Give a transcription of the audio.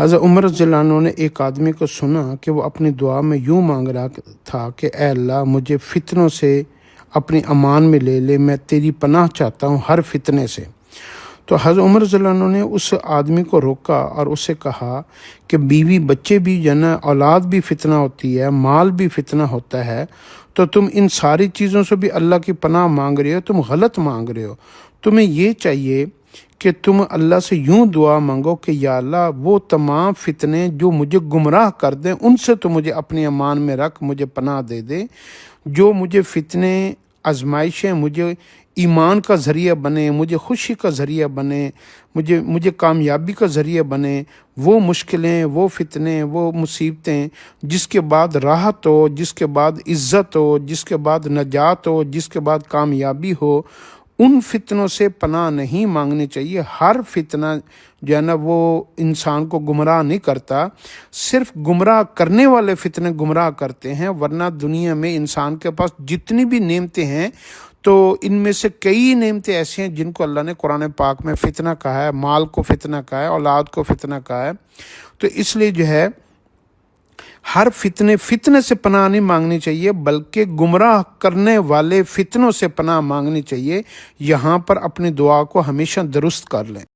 حضرت عمر رضی اللہ عنہ نے ایک آدمی کو سنا کہ وہ اپنی دعا میں یوں مانگ رہا تھا کہ اے اللہ مجھے فتنوں سے اپنی امان میں لے لے، میں تیری پناہ چاہتا ہوں ہر فتنے سے۔ تو حضرت عمر رضی اللہ عنہ نے اس آدمی کو روکا اور اسے کہا کہ بیوی بچے بھی جو ہے نا، اولاد بھی فتنہ ہوتی ہے، مال بھی فتنہ ہوتا ہے، تو تم ان ساری چیزوں سے بھی اللہ کی پناہ مانگ رہے ہو، تم غلط مانگ رہے ہو۔ تمہیں یہ چاہیے کہ تم اللہ سے یوں دعا مانگو کہ یا اللہ وہ تمام فتنے جو مجھے گمراہ کر دیں ان سے تو مجھے اپنی امان میں رکھ، مجھے پناہ دے دے۔ جو مجھے فتنے آزمائشیں مجھے ایمان کا ذریعہ بنے، مجھے خوشی کا ذریعہ بنے، مجھے کامیابی کا ذریعہ بنے، وہ مشکلیں، وہ فتنے، وہ مصیبتیں جس کے بعد راحت ہو، جس کے بعد عزت ہو، جس کے بعد نجات ہو، جس کے بعد کامیابی ہو، ان فتنوں سے پناہ نہیں مانگنی چاہیے۔ ہر فتنہ جو ہے نا وہ انسان کو گمراہ نہیں کرتا، صرف گمراہ کرنے والے فتنے گمراہ کرتے ہیں، ورنہ دنیا میں انسان کے پاس جتنی بھی نعمتیں ہیں تو ان میں سے کئی نعمتیں ایسی ہیں جن کو اللہ نے قرآن پاک میں فتنہ کہا ہے، مال کو فتنہ کہا ہے، اولاد کو فتنہ کہا ہے۔ تو اس لیے جو ہے ہر فتنے سے پناہ نہیں مانگنی چاہیے، بلکہ گمراہ کرنے والے فتنوں سے پناہ مانگنی چاہیے۔ یہاں پر اپنی دعا کو ہمیشہ درست کر لیں۔